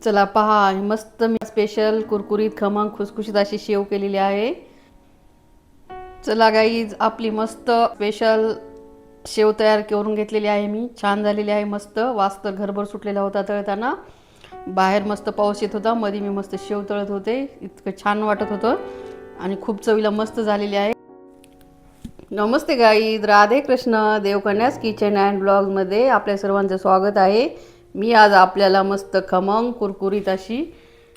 चला पहा, मस्त मी स्पेशल कुरकुरीत खमंग खुसखुशीत अशी शेव केलेली आहे. चला गाईज, आपली मस्त स्पेशल शेव तयार करून घेतलेली आहे मी. छान झालेली आहे मस्त. वास तर घरभर सुटलेला होता तळताना. बाहेर मस्त पाऊस येत होता, मध्ये मी मस्त शेव तळत होते. इतकं छान वाटत होतं आणि खूप चवीला मस्त झालेली आहे. नमस्ते गाईज, राधे कृष्ण. देवकन्यास किचन अँड ब्लॉगमध्ये आपल्या सर्वांचं स्वागत आहे. मी आज आपल्याला मस्त खमंग कुरकुरीत अशी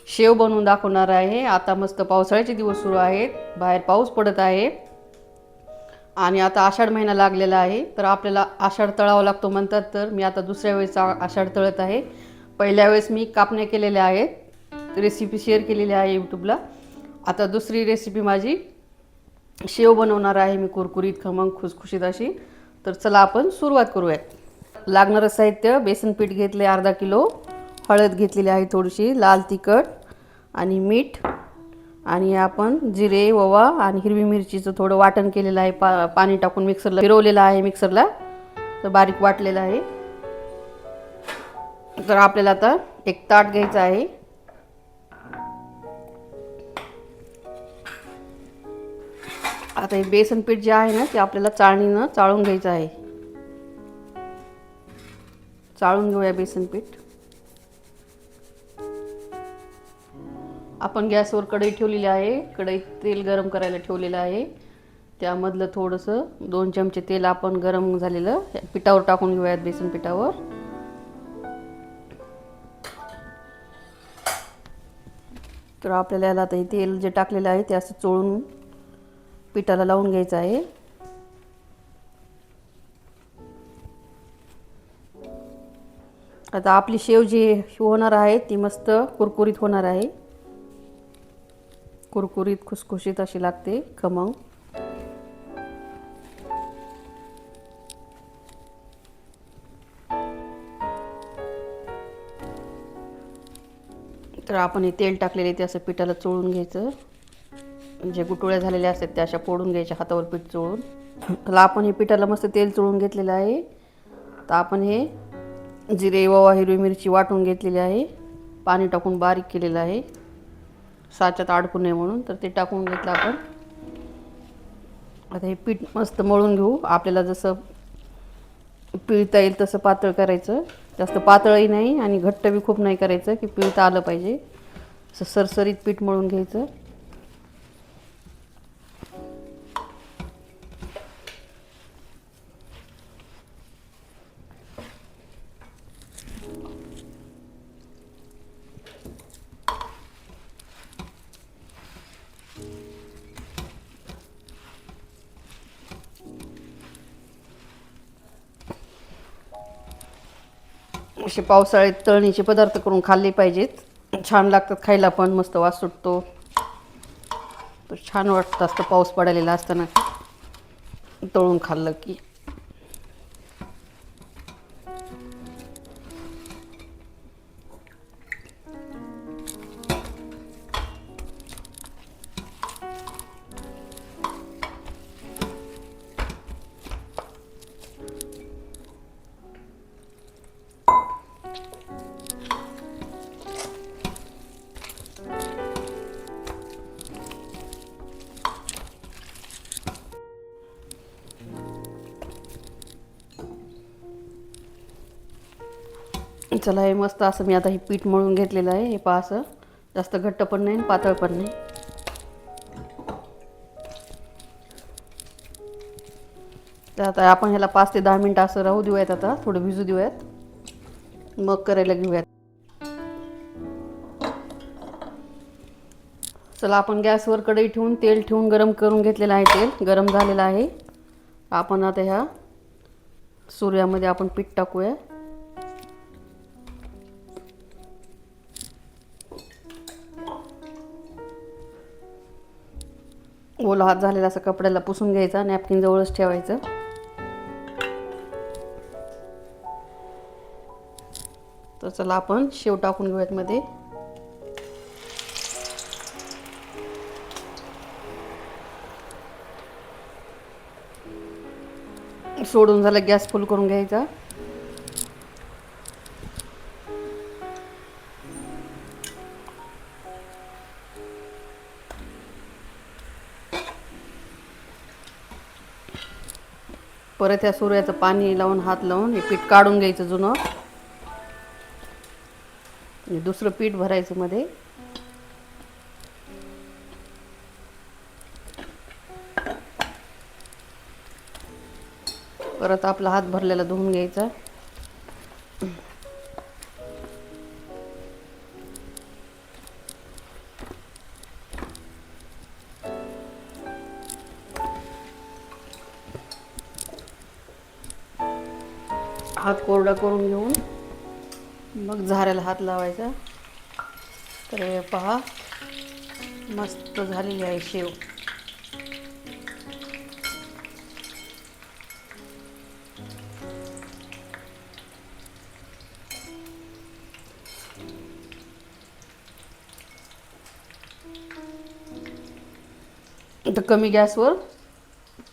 शेव बनवून दाखवणार आहे. आता मस्त पावसाळ्याचे दिवस सुरू आहेत, बाहेर पाऊस पडत आहे आणि आता आषाढ महिना लागलेला आहे. तर आपल्याला आषाढ तळावा लागतो म्हणतात, तर मी आता दुसऱ्या वेळेस आषाढ तळत आहे. पहिल्या वेळेस मी कापण्या केलेल्या आहेत, रेसिपी शेअर केलेली आहे यूट्यूबला. आता दुसरी रेसिपी माझी शेव बनवणार आहे मी, कुरकुरीत खमंग खुसखुशीत अशी. तर चला आपण सुरुवात करूयात. लागणारं साहित्य: बेसन पीठ घेतले अर्धा किलो, हळद घेतलेली आहे थोडीशी, लाल तिखट आणि मीठ, आणि आपण जिरे, ओवा आणि हिरवी मिरचीचं थोडं वाटण केलेलं आहे. पाणी टाकून मिक्सरला फिरवलेलं आहे, मिक्सरला तर बारीक वाटलेलं आहे. तर आपल्याला आता एक ताट घ्यायचं आहे. आता हे बेसन पीठ जे आहे ना, ते आपल्याला चाळणीनं चाळून घ्यायचं आहे. चाळून घेऊया बेसन पीठ. आपण गॅसवर कढई ठेवलेली आहे. कढईत तेल गरम करायला ठेवलेलं आहे. त्यामधलं थोडंसं 2 चमचे तेल आपण गरम झालेलं पिठावर टाकून घेऊयात, बेसन पिठावर. तर आपल्याला याला आता हे तेल जे टाकलेलं आहे ते असं चोळून पिठाला लावून घ्यायचं आहे. आता आपली शेव जी होणार आहे ती मस्त कुरकुरीत होणार आहे. कुरकुरीत खुसखुशीत अशी लागते, खमंग. तर आपण हे तेल टाकलेले ते असं पिठाला चोळून घ्यायचं. जे गुटुळ्या झालेल्या असतात त्या अशा फोडून घ्यायच्या हातावर पीठ चोळून. तर आपण हे पिठाला मस्त तेल चोळून घेतलेलं आहे. तर आपण हे जिरे, ओवा, हिरवी मिरची वाटून घेतलेली आहे, पाणी टाकून बारीक केलेलं आहे, साच्यात अडकू नये म्हणून. तर ते टाकून घेतलं आपण. आता हे पीठ मस्त मळून घेऊ. आपल्याला जसं पिळता येईल तसं पातळ करायचं. जास्त पातळही नाही आणि घट्ट बी खूप नाही करायचं की पिळता आलं पाहिजे. असं सरसरीत पीठ मळून घ्यायचं. असे पावसाळ्यात तळणीचे पदार्थ करून खाल्ले पाहिजेत. छान लागतात खायला पण, मस्त वास सुटतो. तर छान वाटतं असतं पाऊस पडायला असताना तळून खाल्लं की. चला, हे मस्त असं मी आता हे पीठ मळून घेतलेलं आहे. हे पहा, असं जास्त घट्ट पण नाही पातळ पण नाही. तर आता आपण ह्याला 5 ते 10 मिनटं असं राहू देऊयात. आता थोडं भिजू देऊयात, मग करायला घेऊयात. चला, आपण गॅसवर कढई ठेवून तेल ठेवून गरम करून घेतलेलं आहे. तेल गरम झालेलं आहे. आपण आता ह्या सुऱ्यामध्ये आपण पीठ टाकूया. ओला हात झालेला असं कपड्याला पुसून घ्यायचा, नॅपकिन जवळच ठेवायचं. तर चला, आपण शेव टाकून घेऊयात मध्ये. सोडून झालं, गॅस फुल करून घ्यायचा. परत ह्या सुऱ्याचं पाणी लावून हात लावून हे पीठ काढून घ्यायचं जुनं. दुसरं पीठ भरायचं मध्ये. परत आपला हात भरलेला धुवून घ्यायचा. हात कोरडा करून घेऊन मग झाऱ्याला हात लावायचा. तर हे पहा मस्त झालेली आहे शेव. तर कमी गॅसवर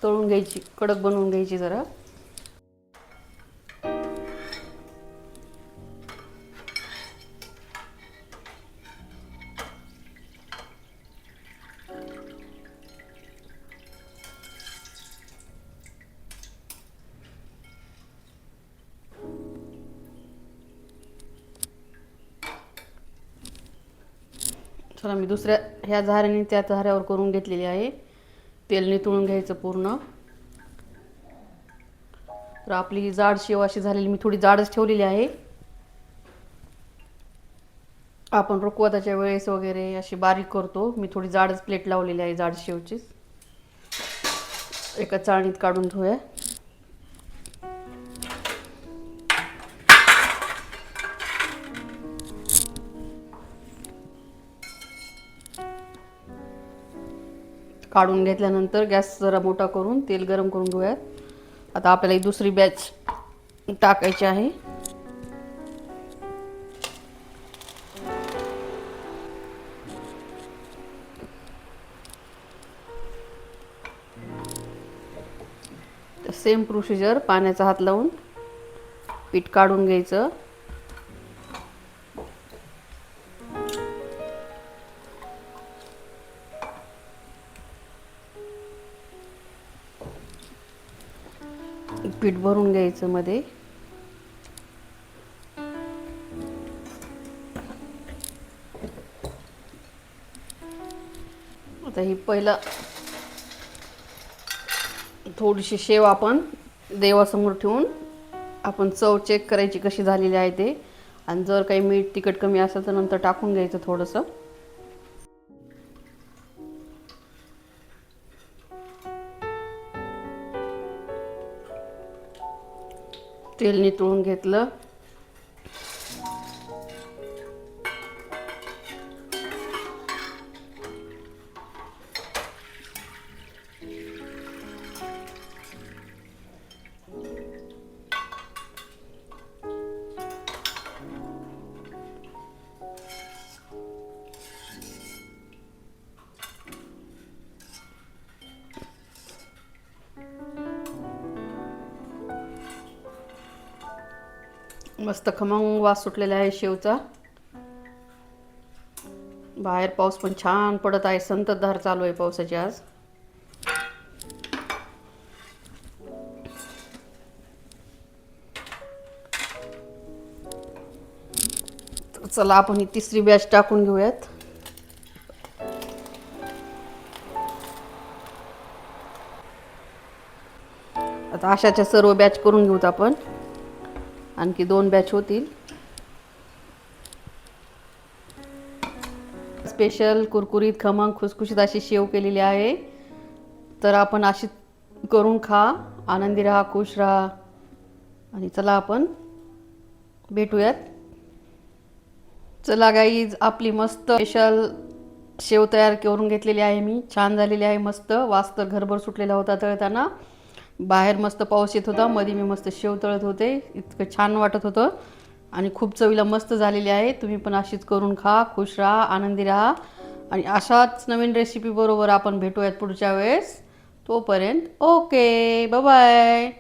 तळून घ्यायची, कडक बनवून घ्यायची जरा. चला मी दुसऱ्या ह्या झाऱ्याने त्या झाऱ्यावर करून घेतलेली आहे. तेल नितळून घ्यायचं पूर्ण. तर आपली जाड शेव अशी झालेली, मी थोडी जाडच ठेवलेली आहे. आपण रुखवताच्या वेळेस वगैरे अशी बारीक करतो, मी थोडी जाडच प्लेट लावलेली आहे जाड शेवची. एका चाळणीत काढून ठेवूया. काढून घेतल्यानंतर गॅस जरा मोठा करून तेल गरम करून घेऊयात. आता आपल्याला ही दुसरी बॅच टाकायची आहे. सेम प्रोसिजर, पाण्याचा हात लावून पीठ काढून घ्यायचं. पीठ भरून घ्यायचं मध्ये. आता ही पहिला थोडीशी शेव आपण देवासमोर ठेवून आपण चव चेक करायची कशी झालेली आहे ते. आणि जर काही मीठ तिखट कमी असेल तर नंतर टाकून घ्यायचं थोडंसं. तेल नितळून घेतलं. मस्त खमंग वास सुटलेला आहे शेवचा. बाहेर पाऊस पण छान पडत आहे, संततधार चालू आहे पावसाची आज. चला आपण ही तिसरी बॅच टाकून घेऊयात. आता अशाच्या सर्व बॅच करून घेऊत आपण. आणखी 2 बॅच होतील. स्पेशल कुरकुरीत खमंग खुसखुशीत अशी शेव केलेली आहे. तर आपण अशी करून खा, आनंदी राहा, खुश राहा. आणि चला आपण भेटूयात. चला गाईज, आपली मस्त स्पेशल शेव तयार करून घेतलेली आहे मी. छान झालेली आहे मस्त. वास तर घरभर सुटलेला होता तळताना. बाहेर मस्त पाऊस येत होता, मध्ये मी मस्त शेव तळत होते. इतकं छान वाटत होतं आणि खूप चवीला मस्त झालेली आहे. तुम्ही पण अशीच करून खा, खुश राहा, आनंदी राहा. आणि अशाच नवीन रेसिपी बरोबर आपण भेटूयात पुढच्या वेळेस. तोपर्यंत ओके, बाय बाय.